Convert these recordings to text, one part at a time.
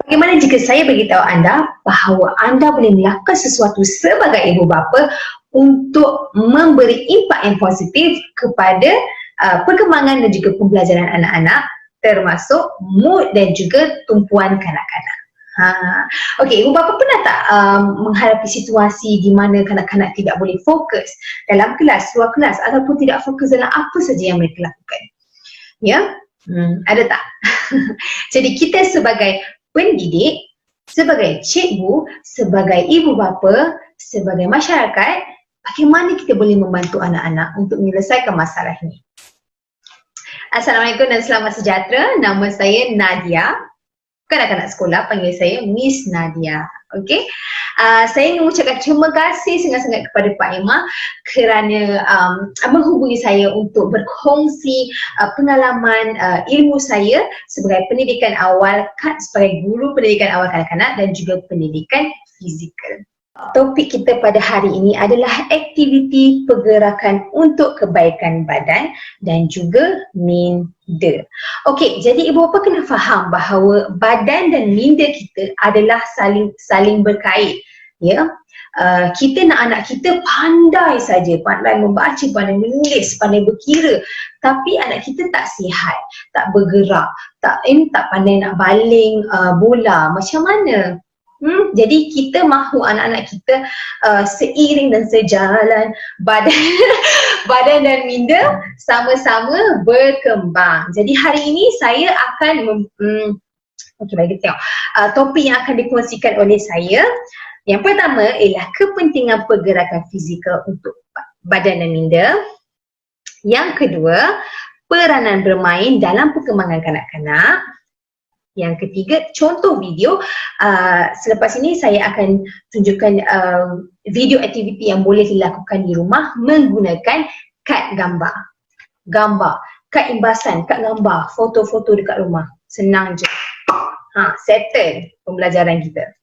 Bagaimana jika saya beritahu anda bahawa anda boleh melakukan sesuatu sebagai ibu bapa untuk memberi impak yang positif kepada perkembangan dan juga pembelajaran anak-anak, termasuk mood dan juga tumpuan kanak-kanak. Okey, ibu bapa pernah tak menghadapi situasi di mana kanak-kanak tidak boleh fokus dalam kelas, luar kelas, ataupun tidak fokus dalam apa saja yang mereka lakukan? Ya, ada tak? Jadi kita sebagai pendidik, sebagai cikgu, sebagai ibu bapa, sebagai masyarakat, bagaimana kita boleh membantu anak-anak untuk menyelesaikan masalah ini? Assalamualaikum dan selamat sejahtera. Nama saya Nadia. Kanak-kanak sekolah panggil saya Miss Nadia. Okey. Saya ingin mengucapkan terima kasih sangat-sangat kepada Pak Imam kerana menghubungi saya untuk berkongsi pengalaman ilmu saya sebagai pendidikan awal, sebagai guru pendidikan awal kanak-kanak dan juga pendidikan fizikal. Topik kita pada hari ini adalah aktiviti pergerakan untuk kebaikan badan dan juga minda. Okey, jadi ibu bapa kena faham bahawa badan dan minda kita adalah saling berkait. Ya, kita nak anak kita pandai saja, pandai membaca, pandai menulis, pandai berkira, tapi anak kita tak sihat, tak bergerak, tak pandai nak baling bola, macam mana? Jadi kita mahu anak-anak kita seiring dan sejalan badan dan minda sama-sama berkembang. Jadi hari ini saya akan bagi tengok topik yang akan dikongsikan oleh saya. Yang pertama ialah kepentingan pergerakan fizikal untuk badan dan minda. Yang kedua, peranan bermain dalam perkembangan kanak-kanak. Yang ketiga, contoh video. Selepas ini saya akan tunjukkan video aktiviti yang boleh dilakukan di rumah menggunakan kad gambar. Kad imbasan, kad gambar, foto-foto dekat rumah. Senang je. Settle pembelajaran kita.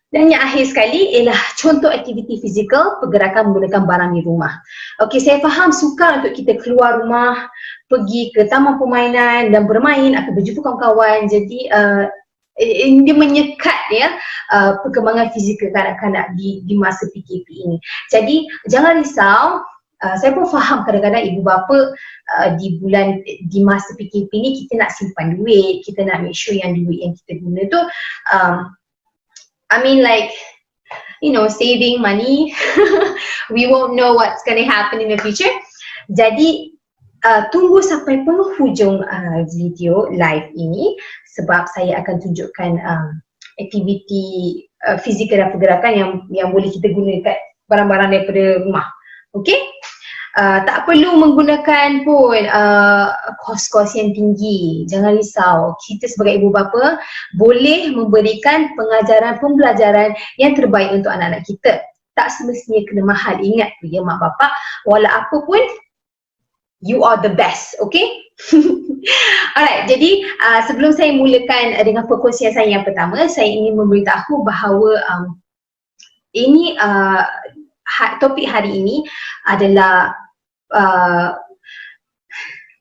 Dan yang akhir sekali ialah contoh aktiviti fizikal pergerakan menggunakan barang di rumah. Okey, saya faham sukar untuk kita keluar rumah, pergi ke taman permainan dan bermain atau berjumpa kawan-kawan. Jadi dia menyekat ya perkembangan fizikal kanak-kanak di masa PKP ini. Jadi jangan risau. Saya pun faham kadang-kadang ibu bapa di masa PKP ni kita nak simpan duit, kita nak make sure yang duit yang kita guna tu saving money. We won't know what's going to happen in the future. Jadi tunggu sampai penghujung video live ini sebab saya akan tunjukkan aktiviti fizikal dan pergerakan yang boleh kita guna barang-barang daripada rumah. Okey? Tak perlu menggunakan pun kos-kos yang tinggi. Jangan risau. Kita sebagai ibu bapa boleh memberikan pembelajaran yang terbaik untuk anak-anak kita. Tak semestinya kena mahal. Ingat ya mak bapak, walau apa pun you are the best. Okay? Alright, jadi sebelum saya mulakan dengan perkongsian saya yang pertama, saya ingin memberitahu bahawa ini topik hari ini adalah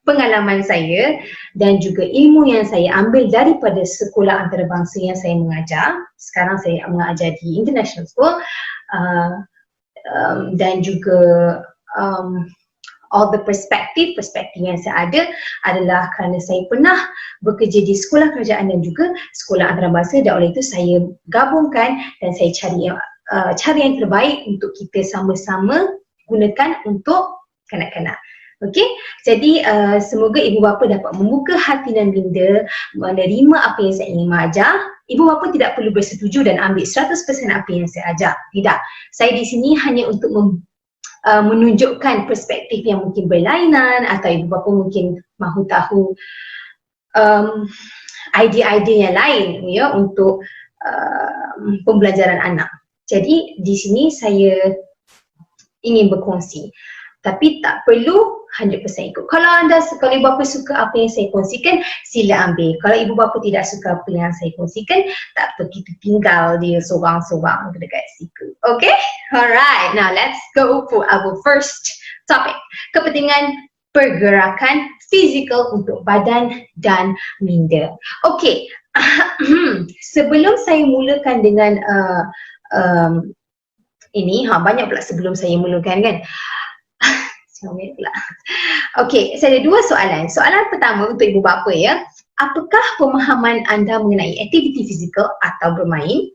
pengalaman saya dan juga ilmu yang saya ambil daripada sekolah antarabangsa yang saya mengajar. Sekarang saya mengajar di international school, dan juga all the perspektif yang saya ada adalah kerana saya pernah bekerja di sekolah kerajaan dan juga sekolah antarabangsa, dan oleh itu saya gabungkan dan saya cari cara yang terbaik untuk kita sama-sama gunakan untuk kanak-kanak. Okey, jadi semoga ibu bapa dapat membuka hati dan minda menerima apa yang saya ingin mengajar. Ibu bapa tidak perlu bersetuju dan ambil 100% apa yang saya ajar. Tidak. Saya di sini hanya untuk menunjukkan perspektif yang mungkin berlainan, atau ibu bapa mungkin mahu tahu idea-idea yang lain ya untuk pembelajaran anak. Jadi di sini saya ingin berkongsi, tapi tak perlu 100% ikut. Kalau ibu bapa suka apa yang saya kongsikan, sila ambil. Kalau ibu bapa tidak suka apa yang saya kongsikan, tak apa, kita tinggal dia sorang-sorang dekat situ. Okay? Alright, now let's go for our first topic. Kepentingan pergerakan fizikal untuk badan dan minda. Okay, sebelum saya mulakan dengan ini, banyak pula sebelum saya mulakan kan. Okey, saya ada dua soalan. Soalan pertama untuk ibu bapa ya. Apakah pemahaman anda mengenai aktiviti fizikal atau bermain?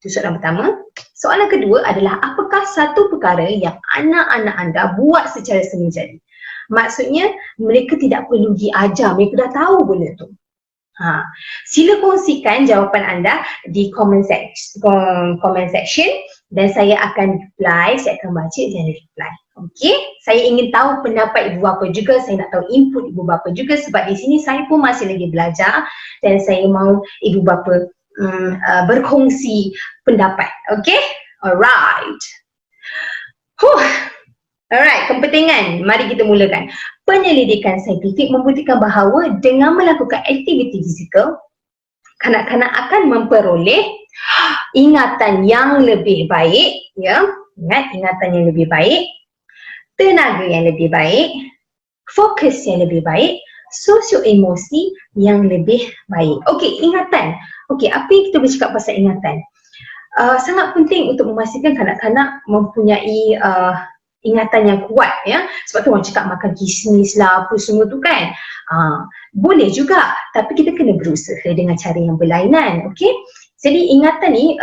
Itu soalan pertama. Soalan kedua adalah apakah satu perkara yang anak-anak anda buat secara sengaja? Maksudnya mereka tidak perlu diajar, mereka dah tahu benda tu. Sila kongsikan jawapan anda di comment section dan saya akan reply, saya akan baca dan reply. Okey, saya ingin tahu pendapat ibu bapa juga, saya nak tahu input ibu bapa juga, sebab di sini saya pun masih lagi belajar dan saya mahu ibu bapa berkongsi pendapat. Okey? Alright. Alright, kepentingan. Mari kita mulakan. Penyelidikan saintifik membuktikan bahawa dengan melakukan aktiviti fizikal, kanak-kanak akan memperoleh ingatan yang lebih baik, ya. Ingat, ingatan yang lebih baik, tenaga yang lebih baik, fokus yang lebih baik, sosio-emosi yang lebih baik. Okey, ingatan. Okey, apa yang kita boleh cakap pasal ingatan? Sangat penting untuk memastikan kanak-kanak mempunyai ingatan yang kuat ya. Sebab tu orang cakap makan kismis lah apa semua tu kan. Boleh juga, tapi kita kena berusaha dengan cara yang berlainan. Okey. Jadi ingatan ni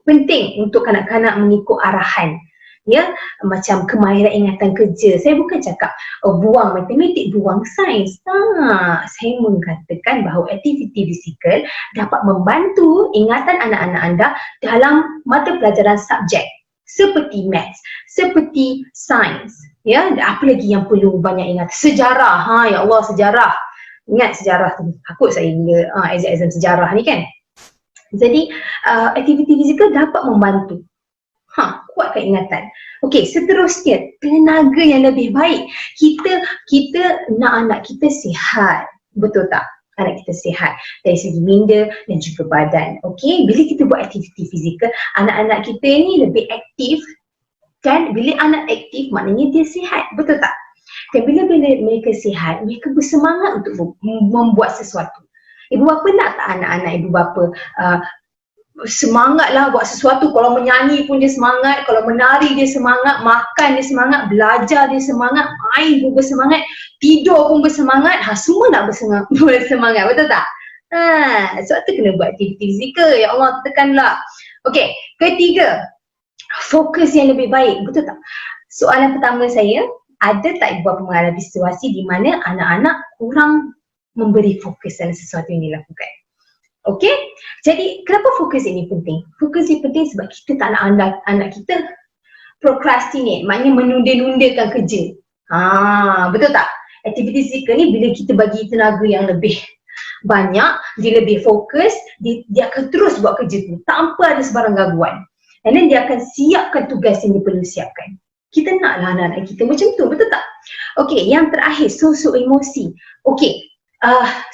penting untuk kanak-kanak mengikut arahan. Ya, macam kemahiran ingatan kerja. Saya bukan cakap buang matematik, buang sains. Tak, saya mengatakan bahawa aktiviti fizikal dapat membantu ingatan anak-anak anda dalam mata pelajaran subjek seperti maths, seperti sains, ya. Apa lagi yang perlu banyak ingat? Sejarah, ya Allah, sejarah. Ingat sejarah tu, takut saya exam sejarah ni kan. Jadi aktiviti fizikal dapat membantu kuatkan ingatan. Okey, seterusnya tenaga yang lebih baik. Kita nak anak kita sihat, betul tak? Anak kita sihat dari segi minda dan juga badan. Okey, bila kita buat aktiviti fizikal, anak-anak kita ni lebih aktif kan? Bila anak aktif maknanya dia sihat, betul tak? Dan bila mereka sihat, mereka bersemangat untuk membuat sesuatu. Ibu bapa nak tak anak-anak ibu bapa semangatlah buat sesuatu? Kalau menyanyi pun dia semangat, kalau menari dia semangat, makan dia semangat, belajar dia semangat, main pun bersemangat, tidur pun bersemangat, semua nak bersemangat, betul tak? Sebab tu kena buat aktiviti fizikal. Ya Allah, tekanlah. Okey, ketiga, fokus yang lebih baik, betul tak? Soalan pertama saya, ada tak ibu bapa menghadapi situasi di mana anak-anak kurang memberi fokus dalam sesuatu yang dilakukan? Okey, jadi kenapa fokus ini penting? Fokus ini penting sebab kita tak nak anak kita procrastinate, maknanya menunda-nundakan kerja. Betul tak? Aktiviti fizikal ni bila kita bagi tenaga yang lebih banyak, dia lebih fokus, dia akan terus buat kerja tu tanpa ada sebarang gangguan. And then dia akan siapkan tugas yang dia perlu siapkan. Kita naklah anak-anak kita macam tu, betul tak? Okey, yang terakhir, sosio-emosi. Okey,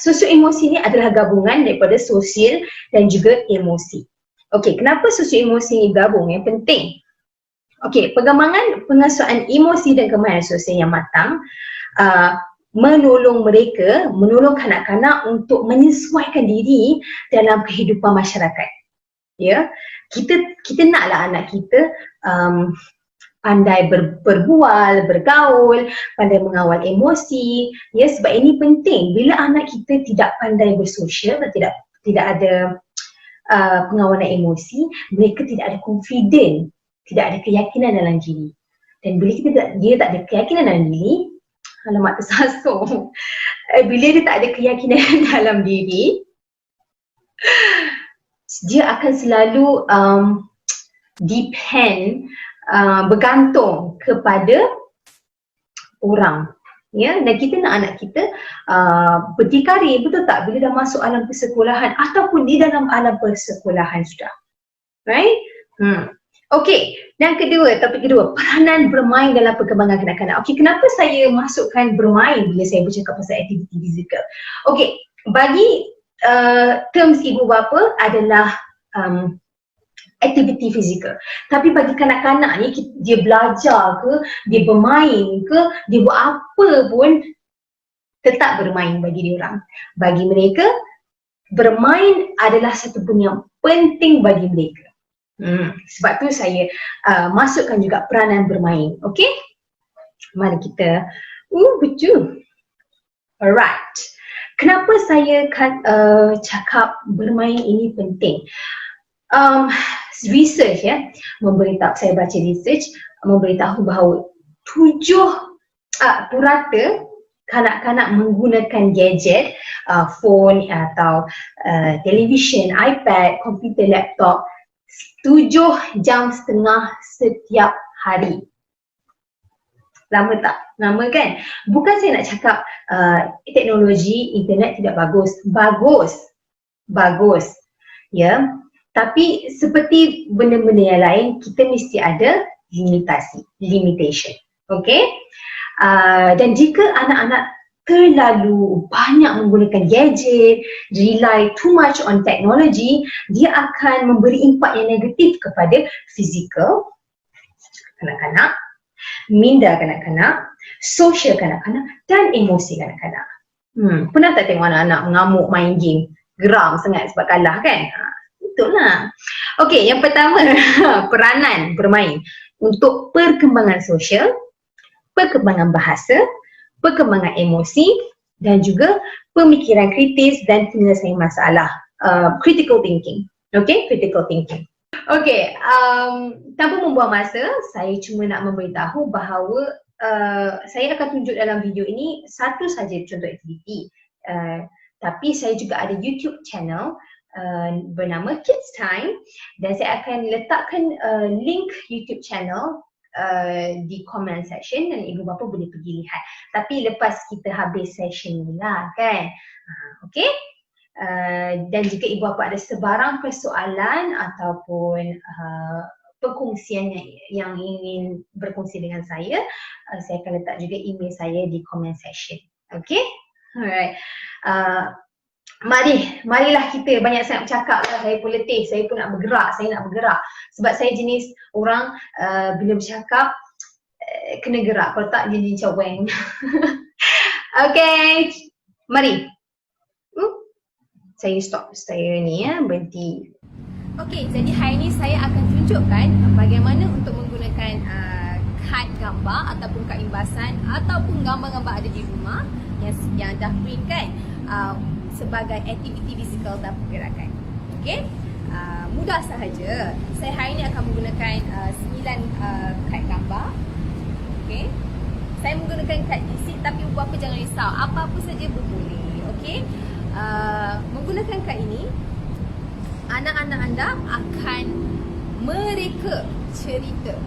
sosio-emosi ni adalah gabungan daripada sosial dan juga emosi. Okey, kenapa sosio-emosi ni gabung? Yang penting. Okey, pengembangan pengasuhan emosi dan kemahiran sosial yang matang menolong kanak-kanak untuk menyesuaikan diri dalam kehidupan masyarakat. Ya, kita naklah anak kita pandai berbual, bergaul, pandai mengawal emosi. Ya, sebab ini penting. Bila anak kita tidak pandai bersosial dan tidak ada pengawalan emosi, mereka tidak ada confident, tidak ada keyakinan dalam diri. Dan bila dia tak ada keyakinan dalam diri, alamak tersasung. Bila dia tak ada keyakinan dalam diri, dia akan selalu bergantung kepada orang. Ya, dan kita nak anak kita berdikari, betul tak? Bila dah masuk alam persekolahan ataupun di dalam alam persekolahan sudah. Right? Okey, dan topik kedua, peranan bermain dalam perkembangan kanak-kanak. Okey, kenapa saya masukkan bermain bila saya bercakap pasal aktiviti fizikal? Okey, bagi terms ibu bapa adalah aktiviti fizikal. Tapi bagi kanak-kanak ni, dia belajar ke, dia bermain ke, dia buat apa pun, tetap bermain bagi dia orang. Bagi mereka, bermain adalah satu benda yang penting bagi mereka. Sebab tu saya masukkan juga peranan bermain. Okey? Mari kita betul. Alright. Kenapa saya cakap bermain ini penting? Research memberitahu, saya baca research memberitahu bahawa 7 purata kanak-kanak menggunakan gadget, phone atau televisyen, iPad, komputer, laptop 7.5 jam setiap hari. Lama tak? Lama kan? Bukan saya nak cakap teknologi internet tidak bagus. Bagus. Ya. Tapi seperti benda-benda yang lain, kita mesti ada limitation. Okay? Dan jika anak-anak terlalu banyak menggunakan gadget, rely too much on technology, dia akan memberi impak yang negatif kepada fizikal kanak-kanak, minda kanak-kanak, sosial kanak-kanak dan emosi kanak-kanak. Pernah tak tengok anak-anak mengamuk main game? Geram sangat sebab kalah kan? Itulah. Okey, yang pertama, peranan bermain untuk perkembangan sosial, perkembangan bahasa, perkembangan emosi dan juga pemikiran kritis dan penyelesaian masalah. Critical thinking. Okay, critical thinking. Okay, tanpa membuang masa, saya cuma nak memberitahu bahawa saya akan tunjuk dalam video ini satu saja contoh aktiviti. Tapi saya juga ada YouTube channel bernama Kids Time dan saya akan letakkan link YouTube channel di comment section dan ibu bapa boleh pergi lihat. Tapi lepas kita habis session ni lah kan. Okay. Dan jika ibu bapa ada sebarang persoalan ataupun perkongsian yang ingin berkongsi dengan saya akan letak juga email saya di comment section. Okay. Alright. Marilah kita banyak sangat bercakap lah. Saya pun letih, saya pun nak bergerak. Sebab saya jenis orang bila bercakap kena gerak, kalau tak dia jadi caweng. Okay, mari. Saya stop, saya ni berhenti. Okay, jadi hari ni saya akan tunjukkan bagaimana untuk menggunakan kad gambar ataupun kad imbasan ataupun gambar-gambar ada di rumah yang dah print kan, sebagai aktiviti fizikal dan pergerakan. Okey, mudah sahaja. Saya hari ini akan menggunakan 9 kad gambar. Okey, saya menggunakan kad isi, tapi ibu bapa jangan risau, apa-apa saja boleh. Okey, menggunakan kad ini, anak-anak anda akan mereka cerita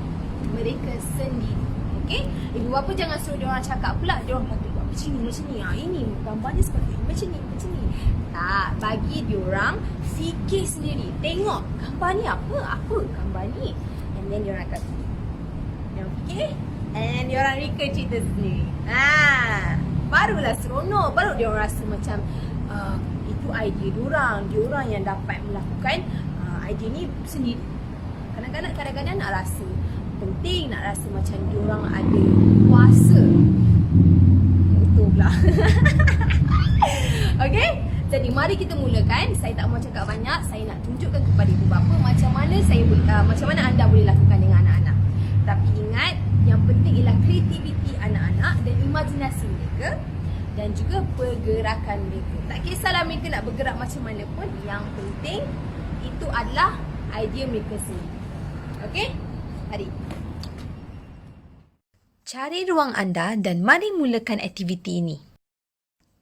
mereka sendiri. Okey? Ibu bapa jangan suruh dia orang cakap pula dia orang kata macam ni. Ini gambarnya seperti macam ni. Tak, bagi dia orang fikir sendiri. Tengok gambar ni apa gambar ni. And then dia orang akan fikir and dia orang reka cerita sendiri. Barulah seronok, baru dia orang rasa macam itu idea dia orang yang dapat melakukan idea ni sendiri. Kadang-kadang nak rasa penting, nak rasa macam dia orang ada kuasa. Betul pula. Okey? Jadi mari kita mulakan. Saya tak mau cakap banyak, saya nak tunjukkan kepada ibu bapa macam mana anda boleh lakukan dengan anak-anak. Tapi ingat, yang penting ialah kreativiti anak-anak dan imajinasi mereka dan juga pergerakan mereka. Tak kisahlah mereka nak bergerak macam mana pun, yang penting itu adalah idea mereka sendiri. Okey? Mari. Cari ruang anda dan mari mulakan aktiviti ini.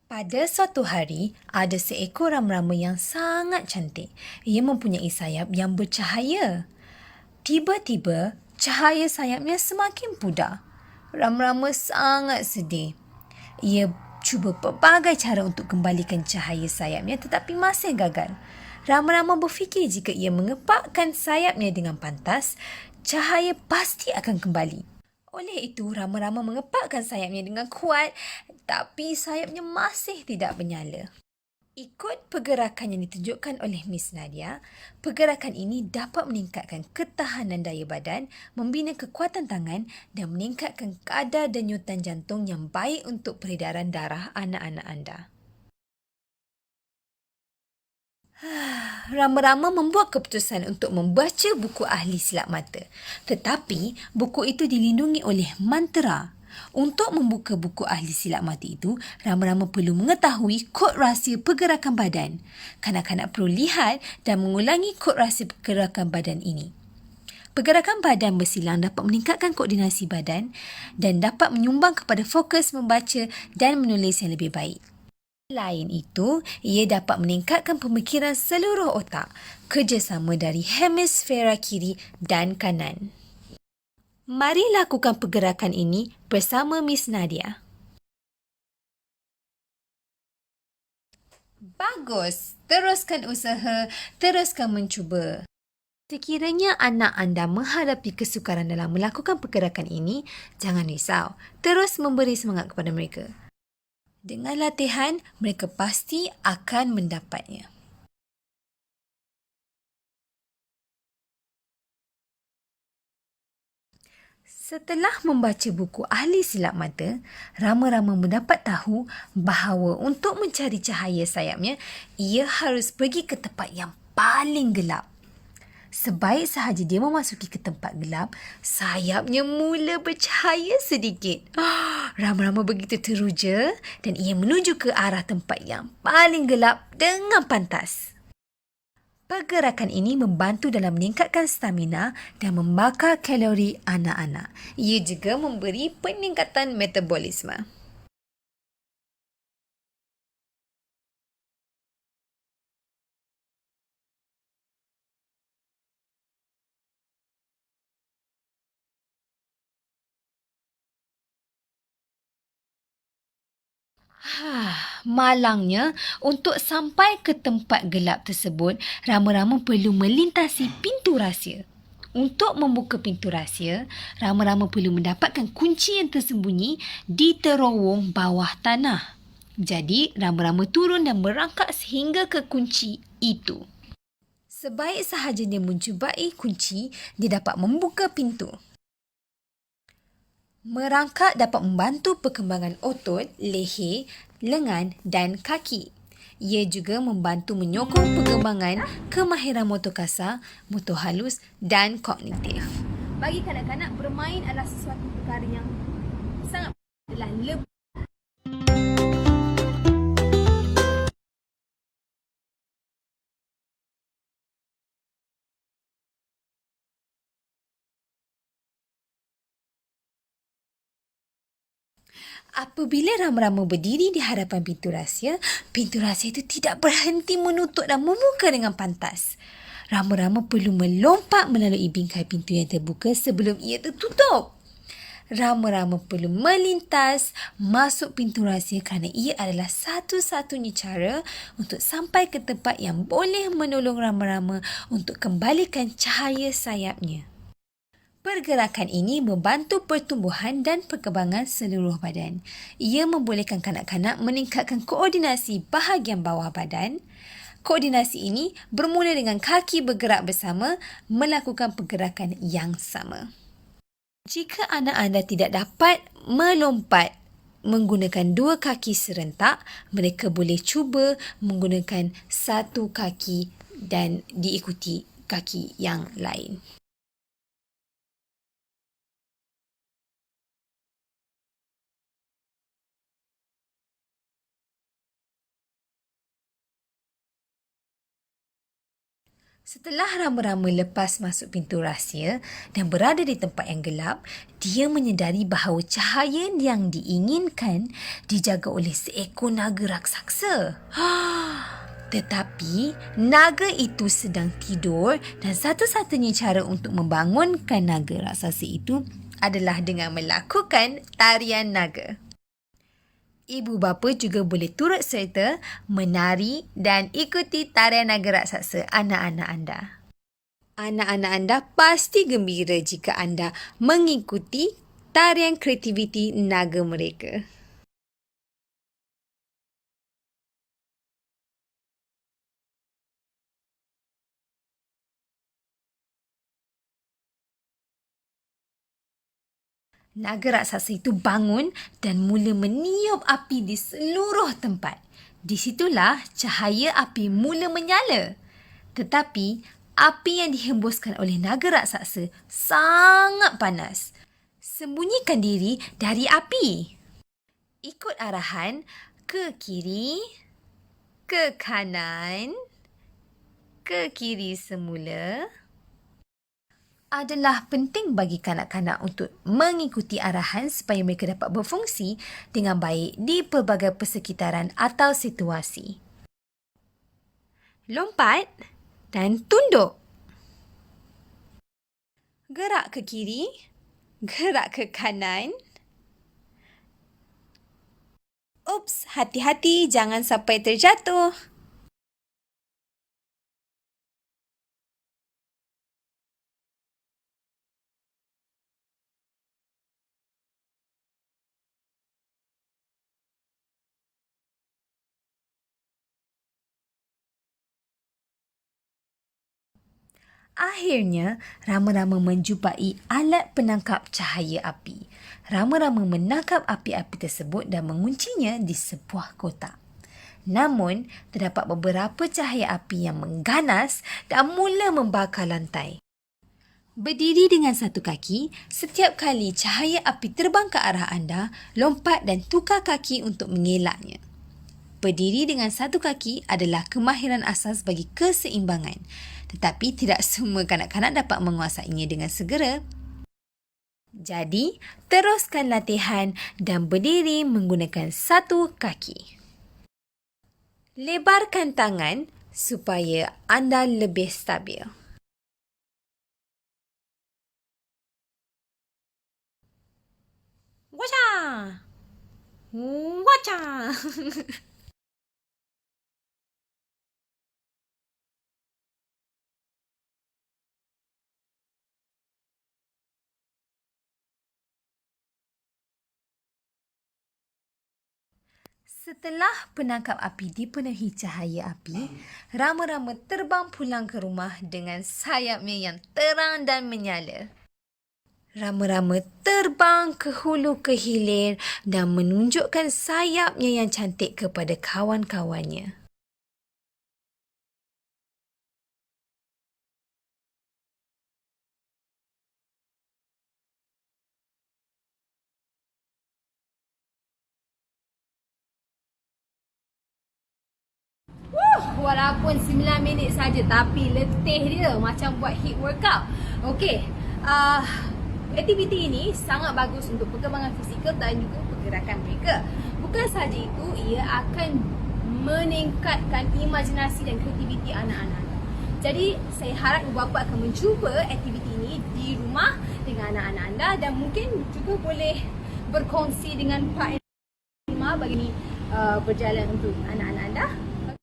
Pada suatu hari, ada seekor rama-rama yang sangat cantik. Ia mempunyai sayap yang bercahaya. Tiba-tiba, cahaya sayapnya semakin pudar. Rama-rama sangat sedih. Ia cuba pelbagai cara untuk kembalikan cahaya sayapnya tetapi masih gagal. Rama-rama berfikir jika ia mengepakkan sayapnya dengan pantas, cahaya pasti akan kembali. Oleh itu, rama-rama mengepakkan sayapnya dengan kuat, tapi sayapnya masih tidak menyala. Ikut pergerakan yang ditunjukkan oleh Miss Nadia, pergerakan ini dapat meningkatkan ketahanan daya badan, membina kekuatan tangan dan meningkatkan kadar denyutan jantung yang baik untuk peredaran darah anak-anak anda. Rama-rama membuat keputusan untuk membaca buku ahli silap mata. Tetapi, buku itu dilindungi oleh mantra. Untuk membuka buku ahli silap mata itu, rama-rama perlu mengetahui kod rahsia pergerakan badan. Kanak-kanak perlu lihat dan mengulangi kod rahsia pergerakan badan ini. Pergerakan badan bersilang dapat meningkatkan koordinasi badan dan dapat menyumbang kepada fokus membaca dan menulis yang lebih baik. Selain itu, ia dapat meningkatkan pemikiran seluruh otak, kerjasama dari hemisfera kiri dan kanan. Mari lakukan pergerakan ini bersama Miss Nadia. Bagus! Teruskan usaha, teruskan mencuba. Sekiranya anak anda menghadapi kesukaran dalam melakukan pergerakan ini, jangan risau. Terus memberi semangat kepada mereka. Dengan latihan, mereka pasti akan mendapatnya. Setelah membaca buku ahli silap mata, rama-rama mendapat tahu bahawa untuk mencari cahaya sayapnya, ia harus pergi ke tempat yang paling gelap. Sebaik sahaja dia memasuki ke tempat gelap, sayapnya mula bercahaya sedikit. Rama-rama begitu teruja dan ia menuju ke arah tempat yang paling gelap dengan pantas. Pergerakan ini membantu dalam meningkatkan stamina dan membakar kalori anak-anak. Ia juga memberi peningkatan metabolisme. Malangnya, untuk sampai ke tempat gelap tersebut, rama-rama perlu melintasi pintu rahsia. Untuk membuka pintu rahsia, rama-rama perlu mendapatkan kunci yang tersembunyi di terowong bawah tanah. Jadi, rama-rama turun dan merangkak sehingga ke kunci itu. Sebaik sahaja dia mencubai kunci, dia dapat membuka pintu. Merangkak dapat membantu perkembangan otot, leher, lengan dan kaki. Ia juga membantu menyokong perkembangan kemahiran motor kasar, motor halus dan kognitif. Bagi kanak-kanak, bermain adalah sesuatu perkara yang sangat lebih. Apabila rama-rama berdiri di hadapan pintu rahsia itu tidak berhenti menutup dan membuka dengan pantas. Rama-rama perlu melompat melalui bingkai pintu yang terbuka sebelum ia tertutup. Rama-rama perlu melintas masuk pintu rahsia kerana ia adalah satu-satunya cara untuk sampai ke tempat yang boleh menolong rama-rama untuk kembalikan cahaya sayapnya. Pergerakan ini membantu pertumbuhan dan perkembangan seluruh badan. Ia membolehkan kanak-kanak meningkatkan koordinasi bahagian bawah badan. Koordinasi ini bermula dengan kaki bergerak bersama melakukan pergerakan yang sama. Jika anak anda tidak dapat melompat menggunakan dua kaki serentak, mereka boleh cuba menggunakan satu kaki dan diikuti kaki yang lain. Setelah rama-rama lepas masuk pintu rahsia dan berada di tempat yang gelap, dia menyedari bahawa cahaya yang diinginkan dijaga oleh seekor naga raksasa. Tetapi naga itu sedang tidur dan satu-satunya cara untuk membangunkan naga raksasa itu adalah dengan melakukan tarian naga. Ibu bapa juga boleh turut serta menari dan ikuti tarian naga raksasa anak-anak anda. Anak-anak anda pasti gembira jika anda mengikuti tarian kreativiti naga mereka. Naga raksasa itu bangun dan mula meniup api di seluruh tempat. Di situlah cahaya api mula menyala. Tetapi api yang dihembuskan oleh naga raksasa sangat panas. Sembunyikan diri dari api. Ikut arahan ke kiri, ke kanan, ke kiri semula. Adalah penting bagi kanak-kanak untuk mengikuti arahan supaya mereka dapat berfungsi dengan baik di pelbagai persekitaran atau situasi. Lompat dan tunduk. Gerak ke kiri, gerak ke kanan. Ups, hati-hati jangan sampai terjatuh. Akhirnya, rama-rama menjumpai alat penangkap cahaya api. Rama-rama menangkap api-api tersebut dan menguncinya di sebuah kotak. Namun, terdapat beberapa cahaya api yang mengganas dan mula membakar lantai. Berdiri dengan satu kaki, setiap kali cahaya api terbang ke arah anda, lompat dan tukar kaki untuk mengelaknya. Berdiri dengan satu kaki adalah kemahiran asas bagi keseimbangan. Tetapi tidak semua kanak-kanak dapat menguasainya dengan segera. Jadi, teruskan latihan dan berdiri menggunakan satu kaki. Lebarkan tangan supaya anda lebih stabil. Wacha! Wacha! Setelah penangkap api dipenuhi cahaya api, rama-rama terbang pulang ke rumah dengan sayapnya yang terang dan menyala. Rama-rama terbang ke hulu ke hilir dan menunjukkan sayapnya yang cantik kepada kawan-kawannya. Walaupun 9 minit saja tapi letih dia macam buat hit workout. Okey, aktiviti ini sangat bagus untuk perkembangan fizikal dan juga pergerakan mereka. Bukan sahaja itu, ia akan meningkatkan imajinasi dan kreativiti anak-anak. Jadi saya harap ibu bapa akan mencuba aktiviti ini di rumah dengan anak-anak anda dan mungkin juga boleh berkongsi dengan Pak Ilma bagi berjalan untuk anak-anak anda.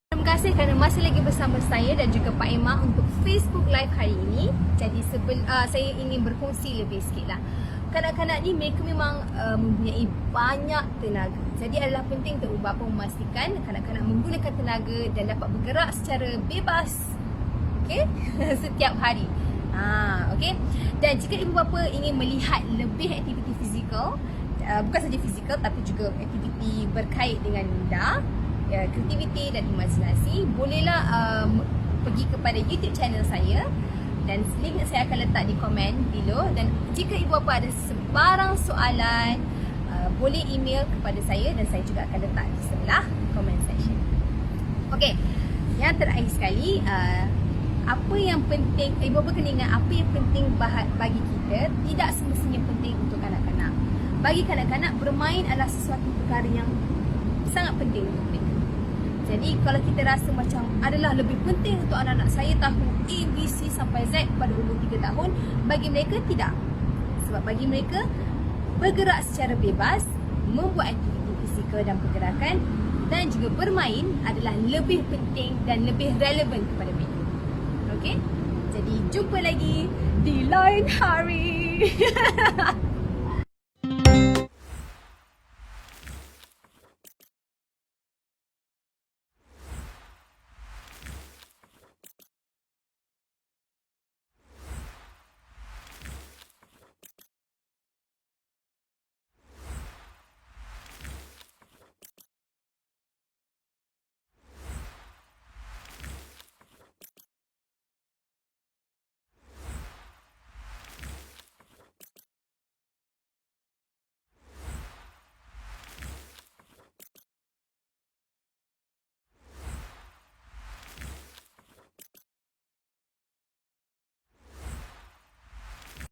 Terima kasih kerana masih lagi bersama saya dan juga Pak Emma untuk Facebook Live hari ini. Jadi saya ingin berkongsi lebih sikit lah. Kanak-kanak ni mereka memang mempunyai banyak tenaga. Jadi adalah penting untuk ibu bapa memastikan kanak-kanak menggunakan tenaga dan dapat bergerak secara bebas. Okey? Setiap hari. Okey. Dan jika ibu bapa ingin melihat lebih aktiviti fizikal, bukan saja fizikal tapi juga aktiviti berkait dengan minda, kreativiti dan imajinasi, bolehlah pergi kepada YouTube channel saya dan link saya akan letak di komen below. Dan jika ibu bapa ada sebarang soalan, boleh email kepada saya dan saya juga akan letak di sebelah comment section. Okey, yang terakhir sekali, apa yang penting, ibu bapa kena ingat apa yang penting bagi kita tidak semestinya penting untuk kanak-kanak. Bagi kanak-kanak, bermain adalah sesuatu perkara yang sangat penting untuk mereka. Jadi kalau kita rasa macam adalah lebih penting untuk anak-anak saya tahu A, B, C sampai Z pada umur 3 tahun, bagi mereka tidak. Sebab bagi mereka, bergerak secara bebas, membuat aktiviti fizikal dan pergerakan dan juga bermain adalah lebih penting dan lebih relevan kepada mereka. Okey? Jadi jumpa lagi di lain hari.